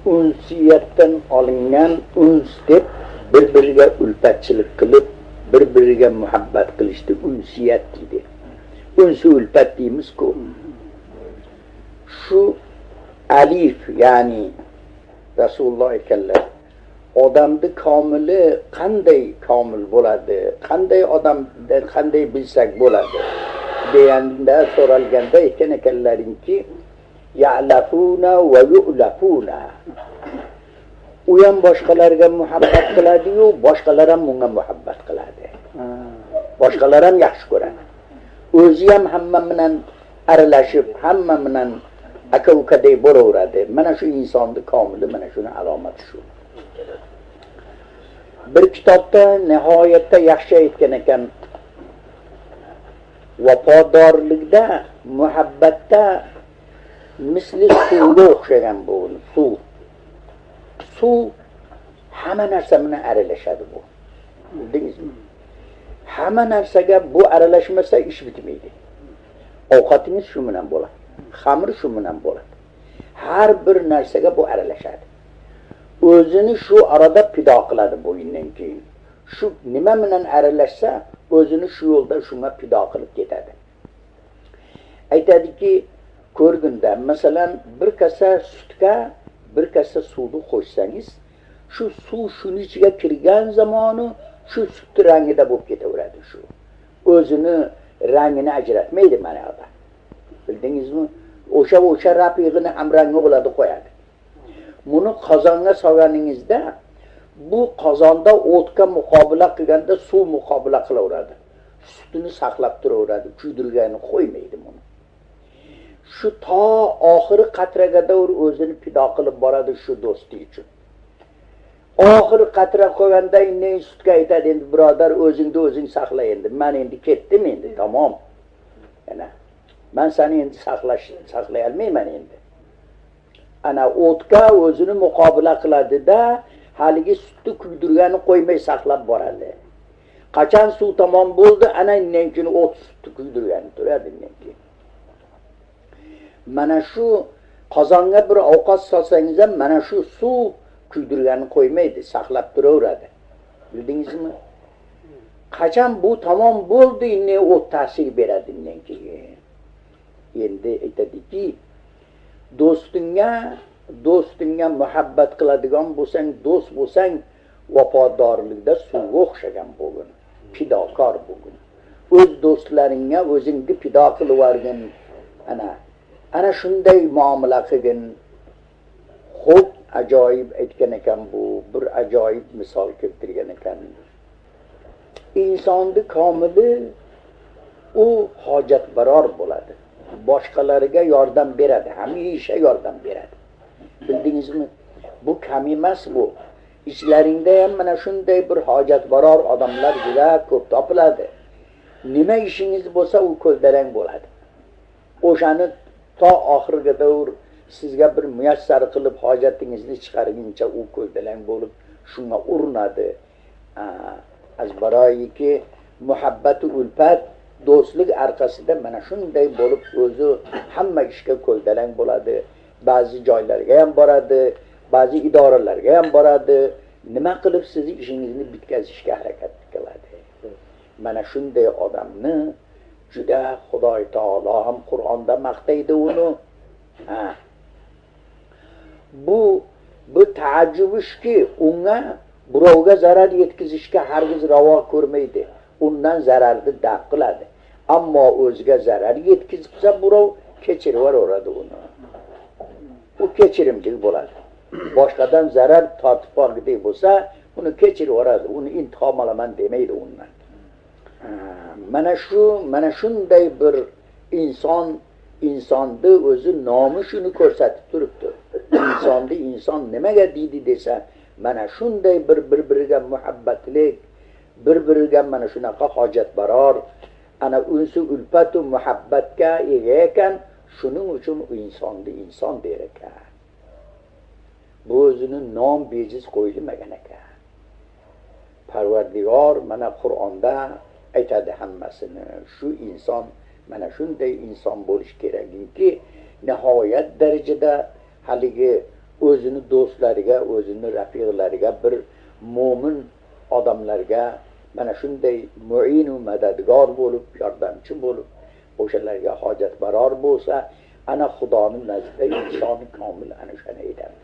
unsiyatdan olingan uns deb bir-biriga ulfatchilik qilib, bir-biriga muhabbat qilishdi, unsiyat deydi. Unsi ulfat deymiz-ku. Shu alif, ya'ni Rasululloh ekanlar. Odamni komili qanday komil bo'ladi? Qanday odamda qanday bilsak bo'ladi? Deganda so'ralganda ekanlarinki, ya'lafuna va yu'lafuna. U ham boshqalarga muhabbat qiladi-yu, boshqalar ham unga muhabbat qiladi. Boshqalar ham yaxshi ko'radi. O'zi ham hamma bilan aralashib, hamma bilan aka-ukaday bo'laveradi. Mana shu insonning komili, mana shuni alomati shu. Bir kitobda nihoyatda yaxshi aytgan ekan, vafodorlikda, muhabbatda misli suvga o'xshagan bu. Suv hamma narsa bilan aralashadi bu. Bildingizmi? Hamma narsaga bu aralashmasa ish bitmaydi. Ovqatingiz shu bilan bo'ladi. Xamir shu bilan bo'ladi. Har bir narsaga bu aralashadi. O'zini shu arada pido qiladi bo'yindan keyin. Shu nima bilan aralashsa, o'zini shu yo'lda shunga pido qilib ketadi. Aytadiki, ko'rgunda, masalan, bir kasa sutga bir kasa suvni qo'shsangiz, shu suv shuni ichiga kirgan zamoni shu sut rangida bo'lib ketaveradi shu. O'zini rangini ajratmaydi mana yoqda. Bildingizmi? O'sha rapiqini ham rangi bo'ladi qo'yadi. Buni qozonga solganingizda, bu qozonda o'tga muqobila qilganda suv muqobila qilaveradi. Sutini saqlab turaveradi, kuydirganini qo'ymaydi buni. Shu to oxiri qatragada o'zini pido qilib boradi shu do'sti uchun. Oxiri qatra qo'yganda ne sutga aytadi, endi birodar, o'zingni o'zing saqla endi. Men endi ketdim endi, tamom. Ana, men seni endi saqlay olmayman endi. Ana o'tga o'zini muqobila qiladi-da, haligi sutni kuydirganini qo'ymay saqlab boradi. Qachon suv tamom bo'ldi, ana undan keyin o't sutni kuydirgani turadi undan keyin. Mana shu qozonga bir ovqat solsangiz ham mana shu suv kuydirganini qo'ymaydi, saqlab turaveradi. Bildingizmi? Qachon bu tamom bo'ldi, ne o't ta'sir beradi undan keyin. Endi aytadiki, do'stingga muhabbat qiladigan bo'lsang, do'st bo'lsang, vafodorlikda suvga o'xshagan bo'lgin, pidokor bo'lgin. O'z do'stlaringga o'zingni pido qilib yuborgin. Ana shunday muomala qilgin. Xo'p, ajoyib aytgan ekan bu, bir ajoyib misol keltirgan ekan. Insonning komili u hojatbaror bo'ladi. Boshqalarga yordam beradi, hamisha yordam beradi. Bildingizmi? Bu kam emas bu. Ichlaringda ham mana shunday bir hojatbaror odamlar juda ko'p topiladi. Nima ishingiz bo'lsa, u ko'ldarang bo'ladi. O'shani to oxirigacha sizga bir muyassar qilib hojatingizni chiqarguncha u ko'ldalang bo'lib shunga urinadi. Azbaroyiki muhabbatu ulfat, do'stlik orqasida mana shunday bo'lib o'zi hamma ishga ko'ldalang bo'ladi. Ba'zi joylarga ham boradi, ba'zi idoralarga ham boradi. Nima qilib sizni ishingizni bitkazishga harakat qiladi. Mana shunday odamni juda Xudoy taolo ham Qur'onda maqtaydi uni. Bu taajjubishki, unga birovga zarar yetkazishga hargiz ravo ko'rmaydi. Undan zararni daf qiladi. Ammo o'ziga zarar yetkazsa, birov kechirib yuboradi uni. U kechirimli bo'ladi. Boshqadan zarar tortib olgidek bo'lsa, uni kechirib yuboradi. Uni intiqom olaman demaydi undan. Mana shunday bir insonni o'zi nomi shuni ko'rsatib turibdi. Inson nimaga deydi desa, mana shunday bir-biriga muhabbatlik, bir-biriga mana shunaqa hojatbaror, ana unsi ulfatu muhabbatga ega ekan, shuning uchun u insonni inson der ekan. Bu o'zini nom bejiz qo'yilmagan ekan. Parvardigor mana Qur'onda aytadi hammasini. Shu inson mana shunday inson bo'lish kerakki, nihoyat darajada haligi o'zini do'stlariga, o'zini rafiqlariga, bir mo'min odamlarga mana shunday mu'inu madadgor bo'lib, yordamchi bo'lib, o'shalarga hojatbaror bo'lsa, ana Xudoning nazdida insoni komil ana shuni aytadi.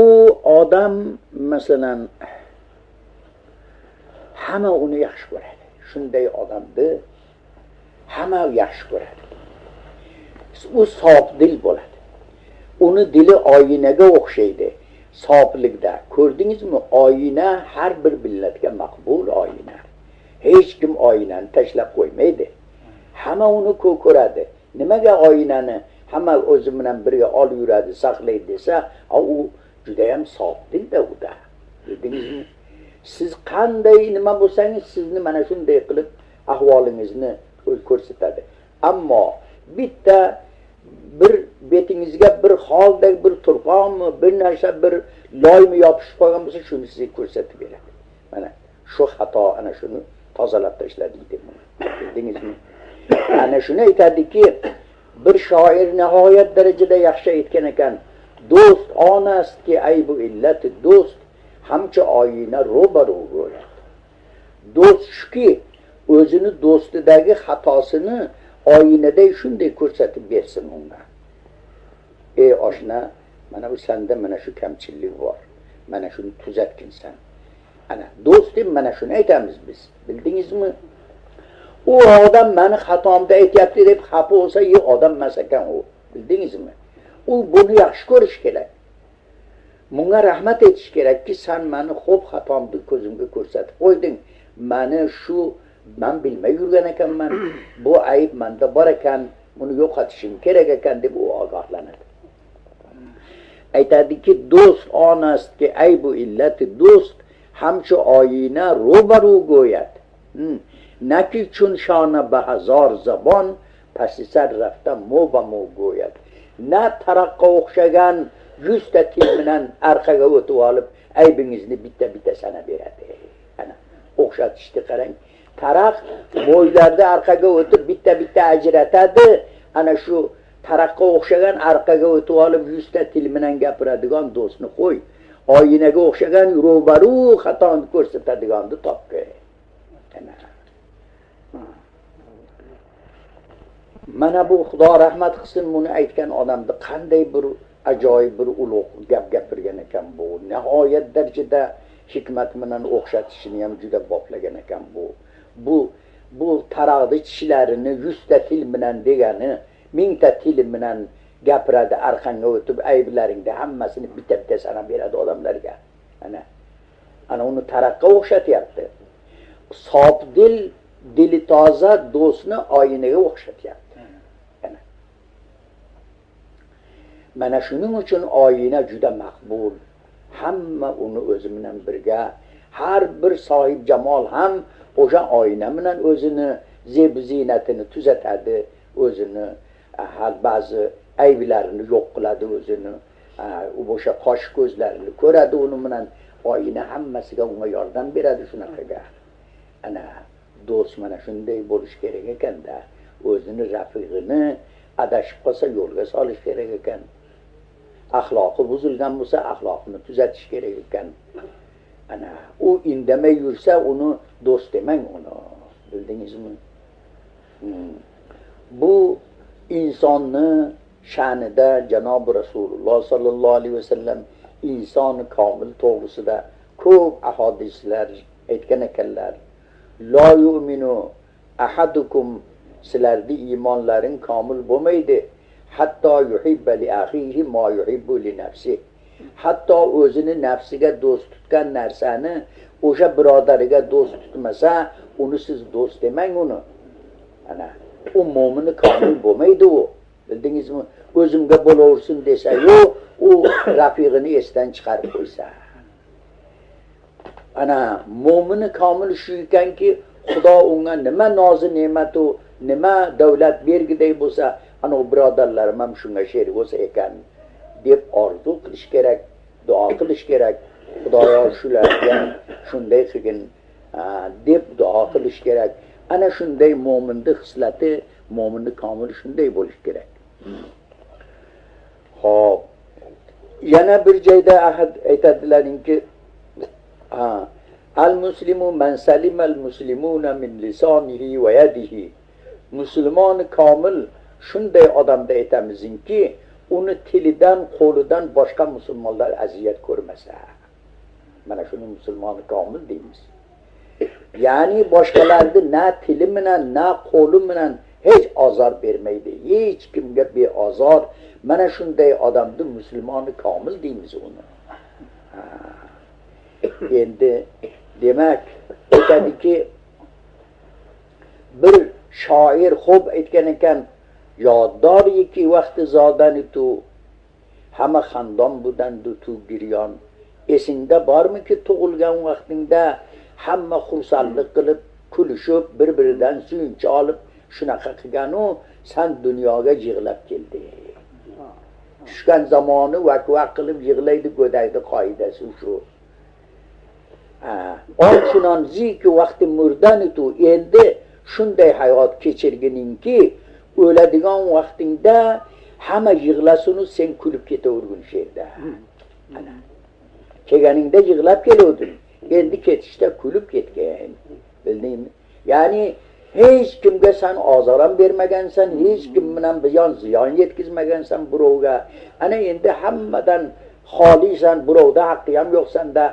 U odam masalan hamma uni yaxshi ko'radi. Shunday odamni hamma yaxshi ko'radi. U sof dil bo'ladi. Uni dili oyinaga o'xshaydi. Soflikda ko'rdingizmi? Oyina har bir millatga maqbul oyina. Hech kim oyinani tashlab qo'ymaydi. Hamma uni ko'radi. Nimaga oyinani hamma o'zi bilan birga olib yuradi, saqlaydi desa, u juda ham sof dilda uda. Bildingizmi? Siz qanday nima bo'lsangiz, sizni mana shunday qilib ahvolingizni ko'rsatadi. Ammo bitta bir betingizga bir holdek bir turqonmi, bir narsa bir loymi yopishib qolgan bo'lsa, shuni sizga ko'rsatib beradi. Mana shu xato, ana shuni tozalab tashladik deb. Bildingizmi? Ana shuni aytadiki, bir shoir nihoyat darajada yaxshi aytgan ekan. Do'st onastki aybu illati do'st hamcha oyina ro'baru bo'ladi. Do'st shuki, o'zini do'stidagi xatosini oyinaday shunday ko'rsatib bersin unga. Ey oshna, mana bu senda mana shu kamchilik bor. Mana shuni tuzatgin sen. Ana do'st deb mana shuni aytamiz biz. Bildingizmi? U odam meni xatomda aytyapti deb xafa bo'lsa, odam emas ekan u. Bildingizmi? U buni yaxshi ko'rish kerak. Bunga rahmat etish kerakki, sen meni xo'p xatomni ko'zimga ko'rsatib qo'yding. Meni shu men bilmay yurgan ekanman. Bu ayb menda bor ekan, buni yo'qotishim kerak ekan deb u ogohlanadi. Aytadiki, do'st onastki aybu illati do'st hamcha oyina ro'baru go'yat. Naki chun shona bahazor zabon pasisar rafta moba mo go'yat. Na taraqqa o'xshagan 100 ta til bilan orqaga o'tib olib, aybingizni bitta sana beradi. Ana o'xshatishni qarang. Taraq bo'ylarda orqaga o'tib bitta ajratadi. Ana shu taraqqa o'xshagan orqaga o'tib olib 100 ta til bilan gapiradigan do'stni qo'y. Oyinaga o'xshagan ro'baru xatoni ko'rsatadiganni topga. Ana mana bu Xudo rahmat qilsin, buni aytgan odamni qanday bir ajoyib bir ulug' gap gapirgan ekan bu. Nihoyat darajada hikmat bilan o'xshatishini ham juda boplagan ekan bu. Bu taraqdi tishlarini 100 ta til bilan degani 1000 ta til bilan gapiradi, arqanga o'tib ayblaringni hammasini bitta sana beradi odamlarga. Ana uni taraqqa o'xshatyapti. Sof dili toza do'stni oyinaga o'xshatyapti. Mana shuning uchun oyina juda maqbul. Hamma uni o'zi bilan birga, har bir sohib jamol ham o'sha oyina bilan o'zini zeb ziynatini tuzatadi, o'zini har ba'zi ayblarini yo'q qiladi, o'zini o'sha qosh ko'zlarini ko'radi, uni bilan oyina hammasiga unga yordam beradi shunaqaga. Ana do'st mana shunday bo'lish kerak ekanda, o'zini rafiqini adashib qolsa yo'lga solish kerak ekan. Axloqi buzilgan bo'lsa axloqini tuzatish kerak ekan. Ana u indamay yursa uni do'st demang uni. Bildingizmi? Bu insonni sha'nida Janob Rasululloh sallallohu alayhi vasallam insoni komil to'g'risida ko'p ahadislar aytgan ekanlar. La yu'minu ahadukum, sizlarning iymonlaring komil bo'lmaydi. Hatto yuhibba li akhihi ma yuhibbu li nafsi. Hatto o'zini nafsiga do'st tutgan narsani o'sha birodariga do'st tutmasa, uni siz do'st demang uni. Ana u mo'mini komil bo'lmaydi u. Bildingizmi? O'zimga bo'laversin desa-yu, u rafiqini esdan chiqarib qo'ysa. Ana mo'mini komil shu ekanki, Xudo unga nima nozi ne'matu, nima davlat bergiday bo'lsa, ana u birodarlarim ham shunga sherik bo'lsa ekan deb orzu qilish kerak, duo qilish kerak. Xudoyo shularga shunday qilgin deb duo qilish kerak. Ana shunday mo'minning xislati, mo'minning komili shunday bo'lish kerak. yana bir joyda aytadilaringki, al muslimu man salima al muslimuna min lisanihi va yadihi. Musulmon komil shunday odamda aytamizki, uni tilidan, qo'lidan boshqa musulmonlar aziyat ko'rmasa. Mana shuni musulmon komil deymiz. Ya'ni boshqalarni na tili bilan, na qo'li bilan hech ozor bermaydi. Hech kimga beozor. Mana shunday odamni musulmon komil deymiz uni. Endi demak, aytadiki, bir shoir xo'p aytgan ekan, yoddoriki vaqti zodani tu hamma xandon budandu tu giryon. Esingda bormiki tug'ilgan vaqtingda hamma xursandlik qilib, kulishib, bir-biridan suyunchi olib, shunaqa qilganu sen dunyoga yig'lab kelding. Tushgan zamoni vak-vak qilib yig'laydi, go'daydi, qoidasi shu. Onchunonziki vaqti murdani tu endi shunday hayot kechirginingki, o'ladigan vaqtingda hamma yig'lasunu sen kulib ketavergun she'rda. Ana. Kelganingda yig'lab keluvding, endi ketishda kulib ketgan. Bildingmi? Ya'ni hech kimga sen ozor ham bermagansan, hech kim bilan ziyon yetkazmagansan birovga. Ana endi hammadan xolisan, birovda haqqi ham yo'q senda.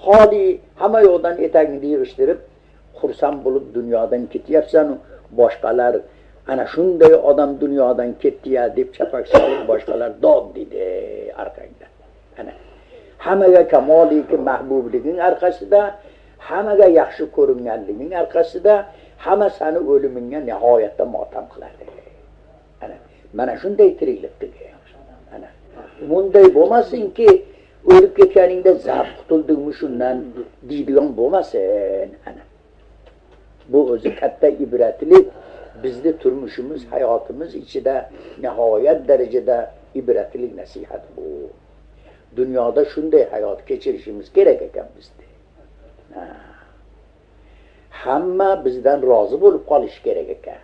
Xoli hamma yo'qdan etagingni yig'ishtirib, xursand bo'lib dunyodan ketyapsan. Boshqalar ana shunday odam dunyodan ketdi-ya deb chapaksanib, boshqalar dod dedi orqangda. Ana hammaga kamoliki mahbubliging orqasida, hammaga yaxshi ko'ringanliging orqasida, hamma seni o'limingga nihoyatda motam qiladi. Ana mana shunday tiriklikdir. Ana bunday bo'lmasinki, o'lib ketganingda zab qutuldingmi shundan deydigan bo'lmasin. Ana bu o'zi katta ibratli, bizni turmushimiz, hayotimiz ichida nihoyat darajada ibratli nasihat bu. Dunyoda shunday hayot kechirishimiz kerak ekan bizda. Hamma bizdan rozi bo'lib qolish kerak ekan.